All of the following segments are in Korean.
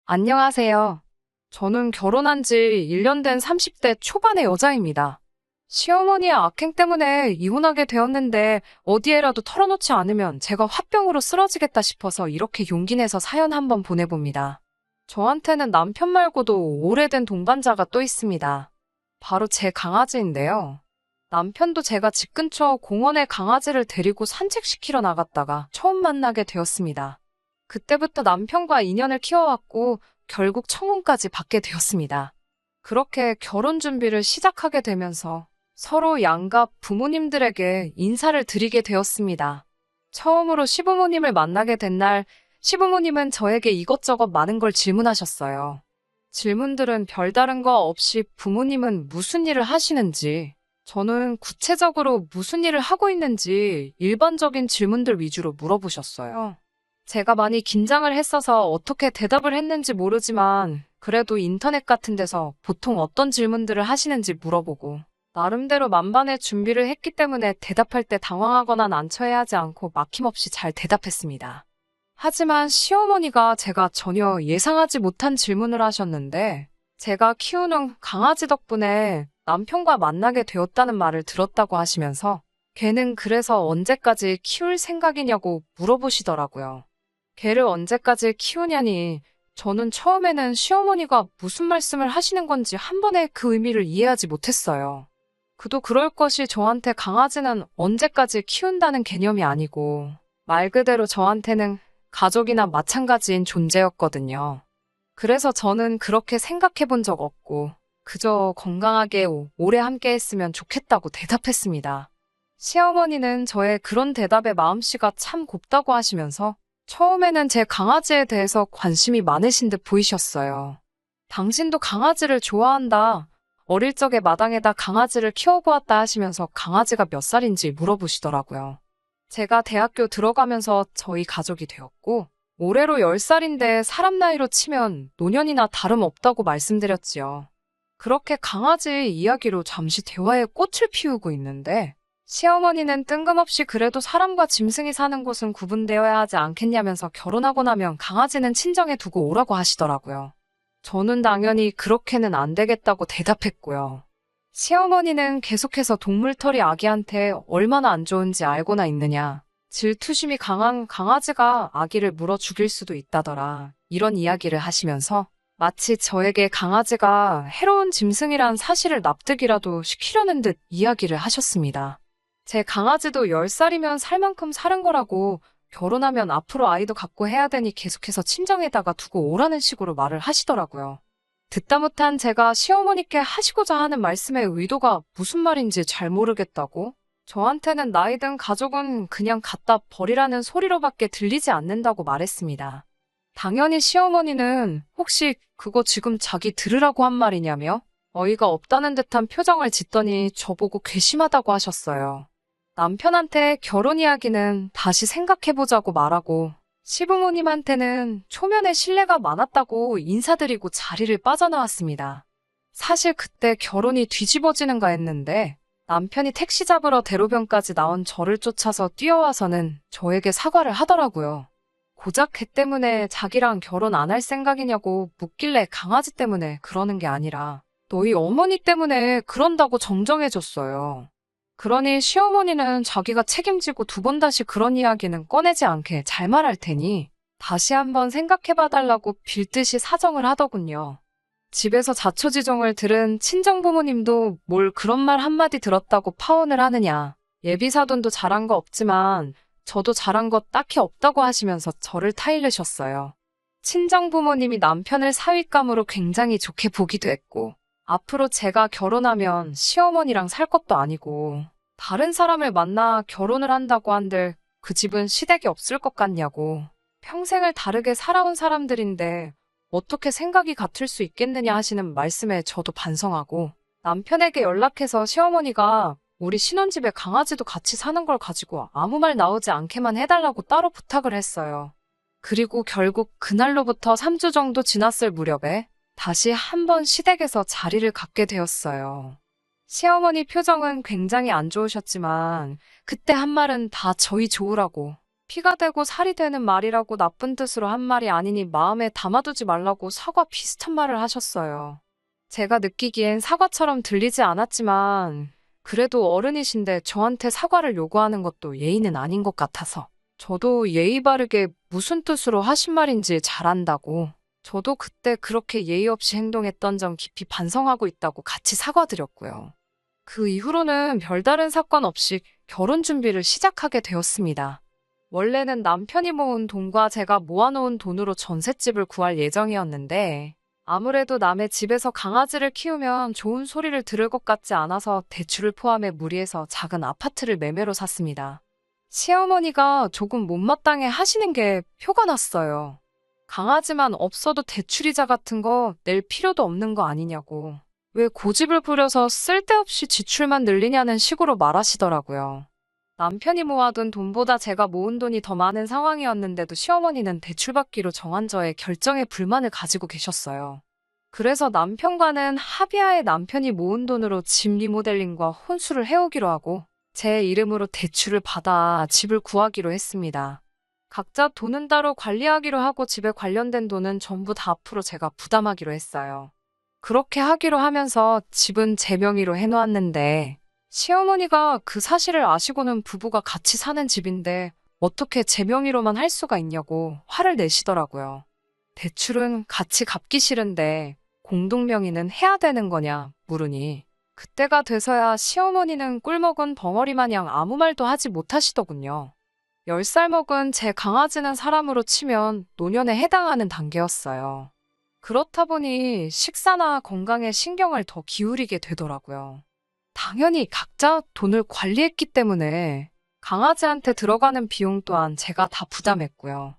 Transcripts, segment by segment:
안녕하세요. 저는 결혼한 지 1년 된 30대 초반의 여자입니다. 시어머니의 악행 때문에 이혼하게 되었는데 어디에라도 털어놓지 않으면 제가 화병으로 쓰러지겠다 싶어서 이렇게 용기 내서 사연 한번 보내봅니다. 저한테는 남편 말고도 오래된 동반자가 또 있습니다. 바로 제 강아지인데요. 남편도 제가 집 근처 공원에 강아지를 데리고 산책시키러 나갔다가 처음 만나게 되었습니다. 그때부터 남편과 인연을 키워왔고 결국 청혼까지 받게 되었습니다. 그렇게 결혼 준비를 시작하게 되면서 서로 양가 부모님들에게 인사를 드리게 되었습니다. 처음으로 시부모님을 만나게 된 날, 시부모님은 저에게 이것저것 많은 걸 질문하셨어요. 질문들은 별다른 거 없이 부모님은 무슨 일을 하시는지, 저는 구체적으로 무슨 일을 하고 있는지 일반적인 질문들 위주로 물어보셨어요. 제가 많이 긴장을 했어서 어떻게 대답을 했는지 모르지만 그래도 인터넷 같은 데서 보통 어떤 질문들을 하시는지 물어보고 나름대로 만반의 준비를 했기 때문에 대답할 때 당황하거나 난처해하지 않고 막힘없이 잘 대답했습니다. 하지만 시어머니가 제가 전혀 예상하지 못한 질문을 하셨는데 제가 키우는 강아지 덕분에 남편과 만나게 되었다는 말을 들었다고 하시면서 걔는 그래서 언제까지 키울 생각이냐고 물어보시더라고요. 걔를 언제까지 키우냐니 저는 처음에는 시어머니가 무슨 말씀을 하시는 건지 한 번에 그 의미를 이해하지 못했어요. 그도 그럴 것이 저한테 강아지는 언제까지 키운다는 개념이 아니고 말 그대로 저한테는 가족이나 마찬가지인 존재였거든요. 그래서 저는 그렇게 생각해 본 적 없고 그저 건강하게 오래 함께 했으면 좋겠다고 대답했습니다. 시어머니는 저의 그런 대답에 마음씨가 참 곱다고 하시면서 처음에는 제 강아지에 대해서 관심이 많으신 듯 보이셨어요. 당신도 강아지를 좋아한다. 어릴 적에 마당에다 강아지를 키워보았다 하시면서 강아지가 몇 살인지 물어보시더라고요. 제가 대학교 들어가면서 저희 가족이 되었고 올해로 10살인데 사람 나이로 치면 노년이나 다름없다고 말씀드렸지요. 그렇게 강아지 이야기로 잠시 대화의 꽃을 피우고 있는데 시어머니는 뜬금없이 그래도 사람과 짐승이 사는 곳은 구분되어야 하지 않겠냐면서 결혼하고 나면 강아지는 친정에 두고 오라고 하시더라고요. 저는 당연히 그렇게는 안 되겠다고 대답했고요. 시어머니는 계속해서 동물털이 아기한테 얼마나 안 좋은지 알고나 있느냐. 질투심이 강한 강아지가 아기를 물어 죽일 수도 있다더라. 이런 이야기를 하시면서 마치 저에게 강아지가 해로운 짐승이란 사실을 납득이라도 시키려는 듯 이야기를 하셨습니다. 제 강아지도 10살이면 살 만큼 사는 거라고 결혼하면 앞으로 아이도 갖고 해야 되니 계속해서 친정에다가 두고 오라는 식으로 말을 하시더라고요. 듣다 못한 제가 시어머니께 하시고자 하는 말씀의 의도가 무슨 말인지 잘 모르겠다고 저한테는 나이 든 가족은 그냥 갖다 버리라는 소리로밖에 들리지 않는다고 말했습니다. 당연히 시어머니는 혹시 그거 지금 자기 들으라고 한 말이냐며 어이가 없다는 듯한 표정을 짓더니 저보고 괘씸하다고 하셨어요. 남편한테 결혼 이야기는 다시 생각해보자고 말하고 시부모님한테는 초면에 신뢰가 많았다고 인사드리고 자리를 빠져나왔습니다. 사실 그때 결혼이 뒤집어지는가 했는데 남편이 택시 잡으러 대로변까지 나온 저를 쫓아서 뛰어와서는 저에게 사과를 하더라고요. 고작 걔 때문에 자기랑 결혼 안 할 생각이냐고 묻길래 강아지 때문에 그러는 게 아니라 너희 어머니 때문에 그런다고 정정해줬어요. 그러니 시어머니는 자기가 책임지고 두 번 다시 그런 이야기는 꺼내지 않게 잘 말할 테니 다시 한번 생각해봐달라고 빌듯이 사정을 하더군요. 집에서 자초지종을 들은 친정부모님도 뭘 그런 말 한마디 들었다고 파혼을 하느냐. 예비사돈도 잘한 거 없지만 저도 잘한 거 딱히 없다고 하시면서 저를 타일르셨어요. 친정부모님이 남편을 사윗감으로 굉장히 좋게 보기도 했고 앞으로 제가 결혼하면 시어머니랑 살 것도 아니고 다른 사람을 만나 결혼을 한다고 한들 그 집은 시댁이 없을 것 같냐고 평생을 다르게 살아온 사람들인데 어떻게 생각이 같을 수 있겠느냐 하시는 말씀에 저도 반성하고 남편에게 연락해서 시어머니가 우리 신혼집에 강아지도 같이 사는 걸 가지고 아무 말 나오지 않게만 해달라고 따로 부탁을 했어요. 그리고 결국 그날로부터 3주 정도 지났을 무렵에 다시 한번 시댁에서 자리를 갖게 되었어요. 시어머니 표정은 굉장히 안 좋으셨지만 그때 한 말은 다 저희 좋으라고 피가 되고 살이 되는 말이라고 나쁜 뜻으로 한 말이 아니니 마음에 담아두지 말라고 사과 비슷한 말을 하셨어요. 제가 느끼기엔 사과처럼 들리지 않았지만 그래도 어른이신데 저한테 사과를 요구하는 것도 예의는 아닌 것 같아서 저도 예의 바르게 무슨 뜻으로 하신 말인지 잘 안다고 저도 그때 그렇게 예의 없이 행동했던 점 깊이 반성하고 있다고 같이 사과드렸고요. 그 이후로는 별다른 사건 없이 결혼 준비를 시작하게 되었습니다. 원래는 남편이 모은 돈과 제가 모아놓은 돈으로 전셋집을 구할 예정이었는데 아무래도 남의 집에서 강아지를 키우면 좋은 소리를 들을 것 같지 않아서 대출을 포함해 무리해서 작은 아파트를 매매로 샀습니다. 시어머니가 조금 못마땅해 하시는 게 표가 났어요. 강아지만 없어도 대출이자 같은 거 낼 필요도 없는 거 아니냐고. 왜 고집을 부려서 쓸데없이 지출만 늘리냐는 식으로 말하시더라고요. 남편이 모아둔 돈보다 제가 모은 돈이 더 많은 상황이었는데도 시어머니는 대출받기로 정한 저의 결정에 불만을 가지고 계셨어요. 그래서 남편과는 합의하에 남편이 모은 돈으로 집 리모델링과 혼수를 해오기로 하고 제 이름으로 대출을 받아 집을 구하기로 했습니다. 각자 돈은 따로 관리하기로 하고 집에 관련된 돈은 전부 다 앞으로 제가 부담하기로 했어요. 그렇게 하기로 하면서 집은 제 명의로 해놓았는데 시어머니가 그 사실을 아시고는 부부가 같이 사는 집인데 어떻게 제 명의로만 할 수가 있냐고 화를 내시더라고요. 대출은 같이 갚기 싫은데 공동 명의는 해야 되는 거냐 물으니 그때가 돼서야 시어머니는 꿀먹은 벙어리 마냥 아무 말도 하지 못하시더군요. 10살 먹은 제 강아지는 사람으로 치면 노년에 해당하는 단계였어요. 그렇다 보니 식사나 건강에 신경을 더 기울이게 되더라고요. 당연히 각자 돈을 관리했기 때문에 강아지한테 들어가는 비용 또한 제가 다 부담했고요.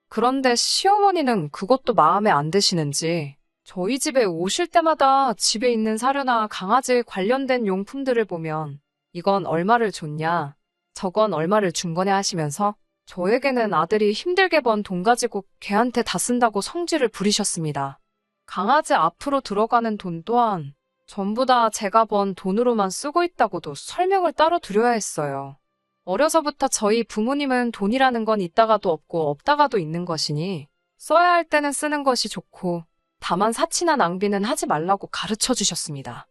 그런데 시어머니는 그것도 마음에 안 드시는지 저희 집에 오실 때마다 집에 있는 사료나 강아지 관련된 용품들을 보면 이건 얼마를 줬냐, 저건 얼마를 준 거냐 하시면서 저에게는 아들이 힘들게 번 돈 가지고 걔한테 다 쓴다고 성질을 부리셨습니다. 강아지 앞으로 들어가는 돈 또한 전부 다 제가 번 돈으로만 쓰고 있다고도 설명을 따로 드려야 했어요. 어려서부터 저희 부모님은 돈이라는 건 있다가도 없고 없다가도 있는 것이니 써야 할 때는 쓰는 것이 좋고 다만 사치나 낭비는 하지 말라고 가르쳐 주셨습니다.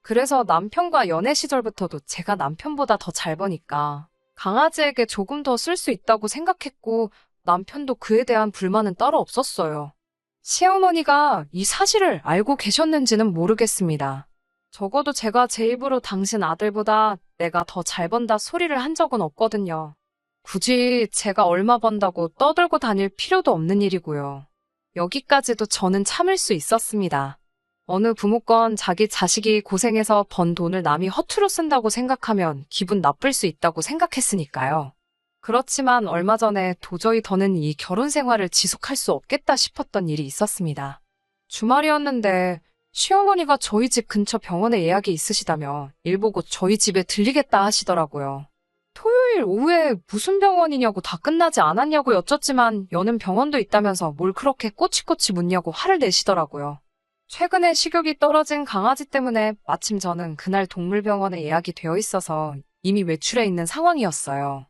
그래서 남편과 연애 시절부터도 제가 남편보다 더 잘 버니까 강아지에게 조금 더 쓸 수 있다고 생각했고 남편도 그에 대한 불만은 따로 없었어요. 시어머니가 이 사실을 알고 계셨는지는 모르겠습니다. 적어도 제가 제 입으로 당신 아들보다 내가 더 잘 번다 소리를 한 적은 없거든요. 굳이 제가 얼마 번다고 떠들고 다닐 필요도 없는 일이고요. 여기까지도 저는 참을 수 있었습니다. 어느 부모건 자기 자식이 고생해서 번 돈을 남이 허투루 쓴다고 생각하면 기분 나쁠 수 있다고 생각했으니까요. 그렇지만 얼마 전에 도저히 더는 이 결혼 생활을 지속할 수 없겠다 싶었던 일이 있었습니다. 주말이었는데 시어머니가 저희 집 근처 병원에 예약이 있으시다며 일 보고 저희 집에 들리겠다 하시더라고요. 토요일 오후에 무슨 병원이냐고 다 끝나지 않았냐고 여쭙지만 여는 병원도 있다면서 뭘 그렇게 꼬치꼬치 묻냐고 화를 내시더라고요. 최근에 식욕이 떨어진 강아지 때문에 마침 저는 그날 동물병원에 예약이 되어 있어서 이미 외출해 있는 상황이었어요.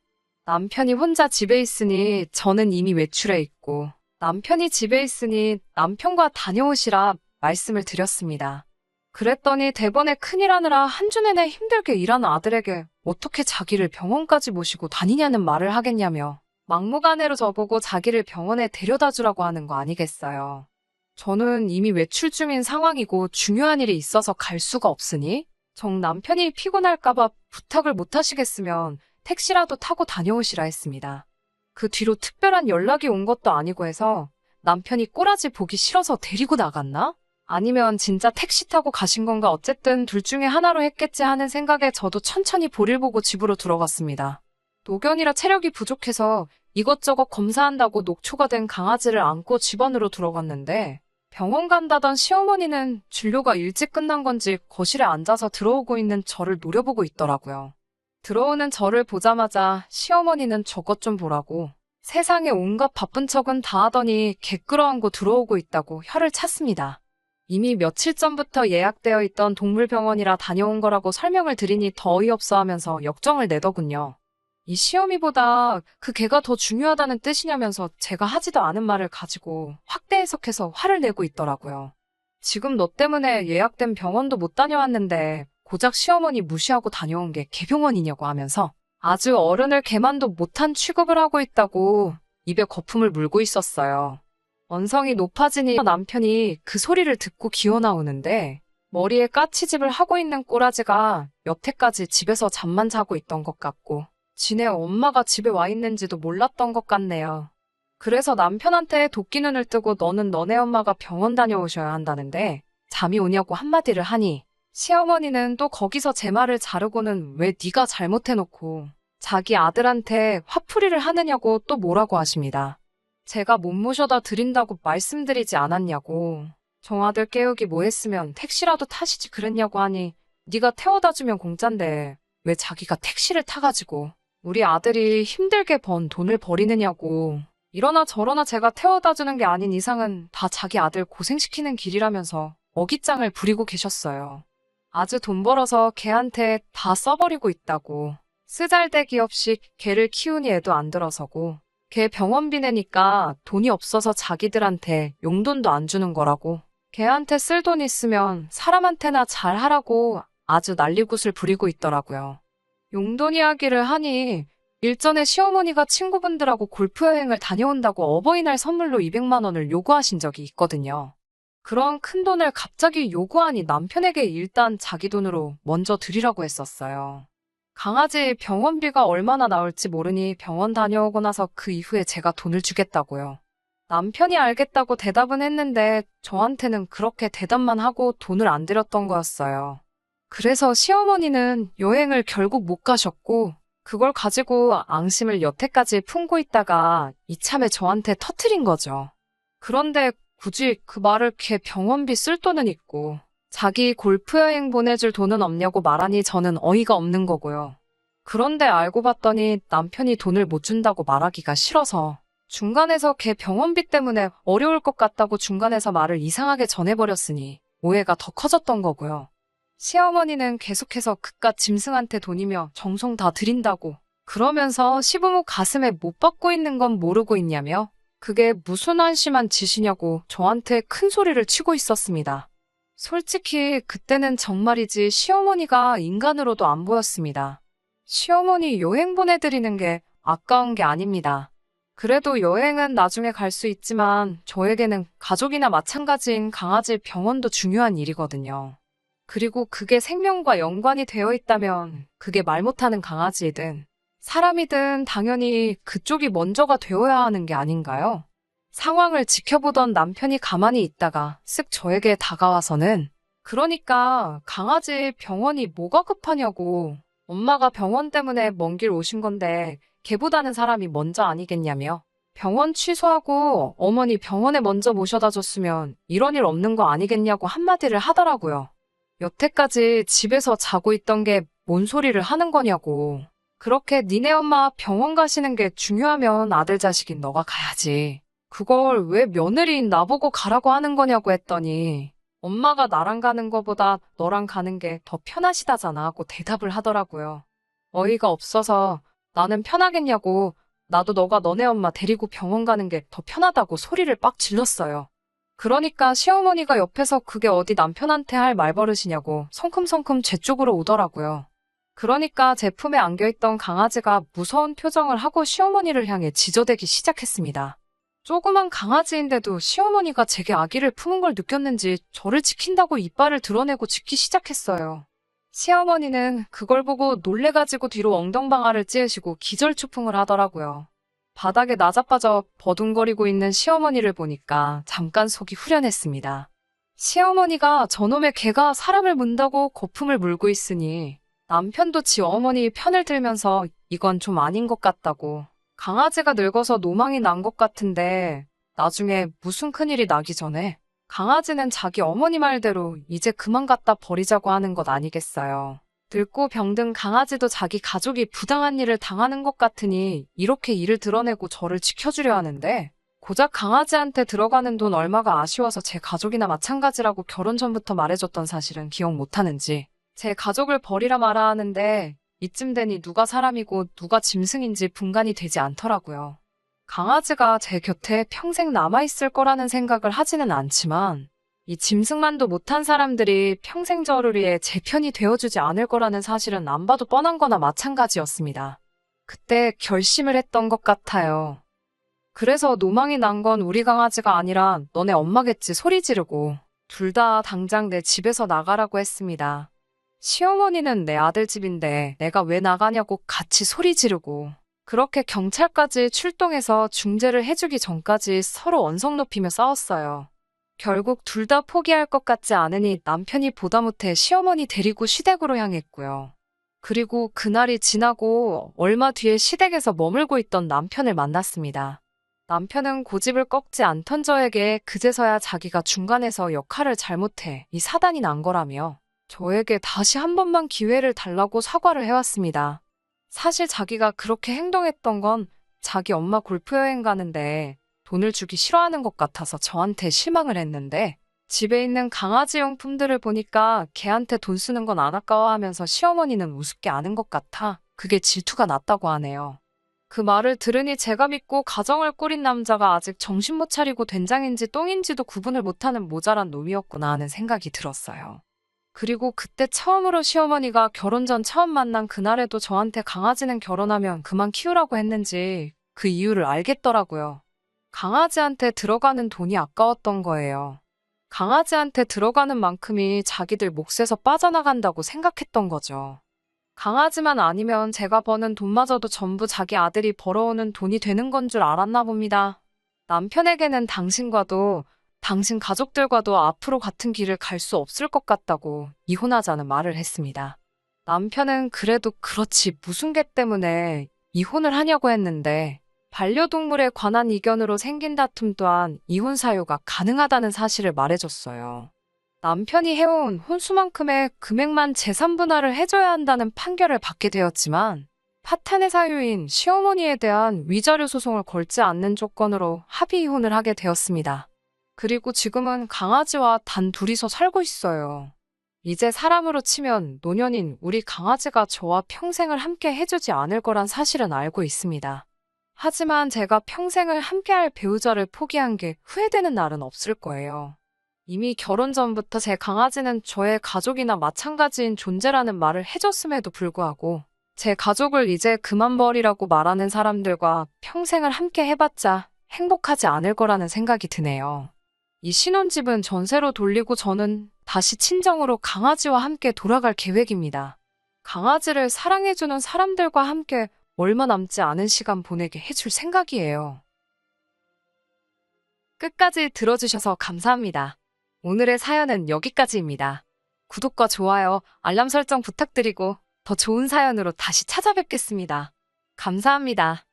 남편이 혼자 집에 있으니 저는 이미 외출해 있고 남편이 집에 있으니 남편과 다녀오시라 말씀을 드렸습니다. 그랬더니 대번에 큰일 하느라 한 주 내내 힘들게 일하는 아들에게 어떻게 자기를 병원까지 모시고 다니냐는 말을 하겠냐며 막무가내로 저보고 자기를 병원에 데려다 주라고 하는 거 아니겠어요. 저는 이미 외출 중인 상황이고 중요한 일이 있어서 갈 수가 없으니 정 남편이 피곤할까봐 부탁을 못 하시겠으면 택시라도 타고 다녀오시라 했습니다. 그 뒤로 특별한 연락이 온 것도 아니고 해서 남편이 꼬라지 보기 싫어서 데리고 나갔나? 아니면 진짜 택시 타고 가신 건가 어쨌든 둘 중에 하나로 했겠지 하는 생각에 저도 천천히 볼일 보고 집으로 들어갔습니다. 노견이라 체력이 부족해서 이것저것 검사한다고 녹초가 된 강아지를 안고 집 안으로 들어갔는데 병원 간다던 시어머니는 진료가 일찍 끝난 건지 거실에 앉아서 들어오고 있는 저를 노려보고 있더라고요. 들어오는 저를 보자마자 시어머니는 저것 좀 보라고 세상에 온갖 바쁜 척은 다 하더니 개끌어안고 들어오고 있다고 혀를 찼습니다. 이미 며칠 전부터 예약되어 있던 동물병원이라 다녀온 거라고 설명을 드리니 더 어이없어 하면서 역정을 내더군요. 이 시어미보다 그 개가 더 중요하다는 뜻이냐면서 제가 하지도 않은 말을 가지고 확대 해석해서 화를 내고 있더라고요. 지금 너 때문에 예약된 병원도 못 다녀왔는데 고작 시어머니 무시하고 다녀온 게 개병원이냐고 하면서 아주 어른을 개만도 못한 취급을 하고 있다고 입에 거품을 물고 있었어요. 언성이 높아지니 남편이 그 소리를 듣고 기어 나오는데 머리에 까치집을 하고 있는 꼬라지가 여태까지 집에서 잠만 자고 있던 것 같고 지네 엄마가 집에 와 있는지도 몰랐던 것 같네요. 그래서 남편한테 도끼눈을 뜨고 너는 너네 엄마가 병원 다녀오셔야 한다는데 잠이 오냐고 한마디를 하니 시어머니는 또 거기서 제 말을 자르고는 왜 네가 잘못해놓고 자기 아들한테 화풀이를 하느냐고 또 뭐라고 하십니다. 제가 못 모셔다 드린다고 말씀드리지 않았냐고. 정아들 깨우기 뭐 했으면 택시라도 타시지 그랬냐고 하니 네가 태워다 주면 공짠데 왜 자기가 택시를 타가지고 우리 아들이 힘들게 번 돈을 버리느냐고. 이러나 저러나 제가 태워다 주는 게 아닌 이상은 다 자기 아들 고생시키는 길이라면서 어깃장을 부리고 계셨어요. 아주 돈 벌어서 걔한테 다 써버리고 있다고. 쓰잘데기 없이 걔를 키우니 애도 안 들어서고 걔 병원비 내니까 돈이 없어서 자기들한테 용돈도 안 주는 거라고. 걔한테 쓸 돈 있으면 사람한테나 잘하라고 아주 난리굿을 부리고 있더라고요. 용돈 이야기를 하니 일전에 시어머니가 친구분들하고 골프여행을 다녀온다고 어버이날 선물로 200만 원을 요구하신 적이 있거든요. 그런 큰 돈을 갑자기 요구하니 남편에게 일단 자기 돈으로 먼저 드리라고 했었어요. 강아지 병원비가 얼마나 나올지 모르니 병원 다녀오고 나서 그 이후에 제가 돈을 주겠다고요. 남편이 알겠다고 대답은 했는데 저한테는 그렇게 대답만 하고 돈을 안 드렸던 거였어요. 그래서 시어머니는 여행을 결국 못 가셨고 그걸 가지고 앙심을 여태까지 품고 있다가 이참에 저한테 터트린 거죠. 그런데 굳이 그 말을 걔 병원비 쓸 돈은 있고 자기 골프여행 보내줄 돈은 없냐고 말하니 저는 어이가 없는 거고요. 그런데 알고 봤더니 남편이 돈을 못 준다고 말하기가 싫어서 중간에서 걔 병원비 때문에 어려울 것 같다고 중간에서 말을 이상하게 전해버렸으니 오해가 더 커졌던 거고요. 시어머니는 계속해서 그깟 짐승한테 돈이며 정성 다 드린다고 그러면서 시부모 가슴에 못 박고 있는 건 모르고 있냐며 그게 무슨 한심한 짓이냐고 저한테 큰 소리를 치고 있었습니다. 솔직히 그때는 정말이지 시어머니가 인간으로도 안 보였습니다. 시어머니 여행 보내드리는 게 아까운 게 아닙니다. 그래도 여행은 나중에 갈 수 있지만 저에게는 가족이나 마찬가지인 강아지 병원도 중요한 일이거든요. 그리고 그게 생명과 연관이 되어 있다면 그게 말 못하는 강아지이든 사람이든 당연히 그쪽이 먼저가 되어야 하는 게 아닌가요? 상황을 지켜보던 남편이 가만히 있다가 쓱 저에게 다가와서는 그러니까 강아지 병원이 뭐가 급하냐고. 엄마가 병원 때문에 먼 길 오신 건데 걔보다는 사람이 먼저 아니겠냐며. 병원 취소하고 어머니 병원에 먼저 모셔다 줬으면 이런 일 없는 거 아니겠냐고 한마디를 하더라고요. 여태까지 집에서 자고 있던 게 뭔 소리를 하는 거냐고. 그렇게 니네 엄마 병원 가시는 게 중요하면 아들 자식인 너가 가야지. 그걸 왜 며느리인 나보고 가라고 하는 거냐고 했더니 엄마가 나랑 가는 거보다 너랑 가는 게 더 편하시다잖아 하고 대답을 하더라고요. 어이가 없어서 나는 편하겠냐고 나도 너가 너네 엄마 데리고 병원 가는 게 더 편하다고 소리를 빡 질렀어요. 그러니까 시어머니가 옆에서 그게 어디 남편한테 할 말버릇이냐고 성큼성큼 제 쪽으로 오더라고요. 그러니까 제 품에 안겨있던 강아지가 무서운 표정을 하고 시어머니를 향해 지저대기 시작했습니다. 조그만 강아지인데도 시어머니가 제게 아기를 품은 걸 느꼈는지 저를 지킨다고 이빨을 드러내고 짖기 시작했어요. 시어머니는 그걸 보고 놀래가지고 뒤로 엉덩방아를 찌으시고 기절초풍을 하더라고요. 바닥에 나자빠져 버둥거리고 있는 시어머니를 보니까 잠깐 속이 후련했습니다. 시어머니가 저놈의 개가 사람을 문다고 거품을 물고 있으니 남편도 지 어머니 편을 들면서 이건 좀 아닌 것 같다고. 강아지가 늙어서 노망이 난 것 같은데 나중에 무슨 큰일이 나기 전에 강아지는 자기 어머니 말대로 이제 그만 갖다 버리자고 하는 것 아니겠어요. 늙고 병든 강아지도 자기 가족이 부당한 일을 당하는 것 같으니 이렇게 일을 드러내고 저를 지켜주려 하는데 고작 강아지한테 들어가는 돈 얼마가 아쉬워서 제 가족이나 마찬가지라고 결혼 전부터 말해줬던 사실은 기억 못하는지 제 가족을 버리라 마라 하는데 이쯤 되니 누가 사람이고 누가 짐승인지 분간이 되지 않더라고요. 강아지가 제 곁에 평생 남아있을 거라는 생각을 하지는 않지만 이 짐승만도 못한 사람들이 평생 저를 위해 제 편이 되어주지 않을 거라는 사실은 안 봐도 뻔한 거나 마찬가지였습니다. 그때 결심을 했던 것 같아요. 그래서 노망이 난 건 우리 강아지가 아니라 너네 엄마겠지 소리 지르고 둘 다 당장 내 집에서 나가라고 했습니다. 시어머니는 내 아들 집인데 내가 왜 나가냐고 같이 소리 지르고 그렇게 경찰까지 출동해서 중재를 해주기 전까지 서로 언성 높이며 싸웠어요. 결국 둘 다 포기할 것 같지 않으니 남편이 보다 못해 시어머니 데리고 시댁으로 향했고요. 그리고 그날이 지나고 얼마 뒤에 시댁에서 머물고 있던 남편을 만났습니다. 남편은 고집을 꺾지 않던 저에게 그제서야 자기가 중간에서 역할을 잘못해 이 사단이 난 거라며 저에게 다시 한 번만 기회를 달라고 사과를 해왔습니다. 사실 자기가 그렇게 행동했던 건 자기 엄마 골프 여행 가는데 돈을 주기 싫어하는 것 같아서 저한테 실망을 했는데 집에 있는 강아지 용품들을 보니까 걔한테 돈 쓰는 건 안 아까워하면서 시어머니는 우습게 아는 것 같아 그게 질투가 났다고 하네요. 그 말을 들으니 제가 믿고 가정을 꾸린 남자가 아직 정신 못 차리고 된장인지 똥인지도 구분을 못하는 모자란 놈이었구나 하는 생각이 들었어요. 그리고 그때 처음으로 시어머니가 결혼 전 처음 만난 그날에도 저한테 강아지는 결혼하면 그만 키우라고 했는지 그 이유를 알겠더라고요. 강아지한테 들어가는 돈이 아까웠던 거예요. 강아지한테 들어가는 만큼이 자기들 몫에서 빠져나간다고 생각했던 거죠. 강아지만 아니면 제가 버는 돈마저도 전부 자기 아들이 벌어오는 돈이 되는 건 줄 알았나 봅니다. 남편에게는 당신과도 당신 가족들과도 앞으로 같은 길을 갈 수 없을 것 같다고 이혼하자는 말을 했습니다. 남편은 그래도 그렇지 무슨 개 때문에 이혼을 하냐고 했는데 반려동물에 관한 이견으로 생긴 다툼 또한 이혼 사유가 가능하다는 사실을 말해줬어요. 남편이 해온 혼수만큼의 금액만 재산 분할을 해줘야 한다는 판결을 받게 되었지만 파탄의 사유인 시어머니에 대한 위자료 소송을 걸지 않는 조건으로 합의 이혼을 하게 되었습니다. 그리고 지금은 강아지와 단 둘이서 살고 있어요. 이제 사람으로 치면 노년인 우리 강아지가 저와 평생을 함께 해주지 않을 거란 사실은 알고 있습니다. 하지만 제가 평생을 함께할 배우자를 포기한 게 후회되는 날은 없을 거예요. 이미 결혼 전부터 제 강아지는 저의 가족이나 마찬가지인 존재라는 말을 해줬음에도 불구하고 제 가족을 이제 그만 버리라고 말하는 사람들과 평생을 함께 해봤자 행복하지 않을 거라는 생각이 드네요. 이 신혼집은 전세로 돌리고 저는 다시 친정으로 강아지와 함께 돌아갈 계획입니다. 강아지를 사랑해주는 사람들과 함께 얼마 남지 않은 시간 보내게 해줄 생각이에요. 끝까지 들어주셔서 감사합니다. 오늘의 사연은 여기까지입니다. 구독과 좋아요, 알람 설정 부탁드리고 더 좋은 사연으로 다시 찾아뵙겠습니다. 감사합니다.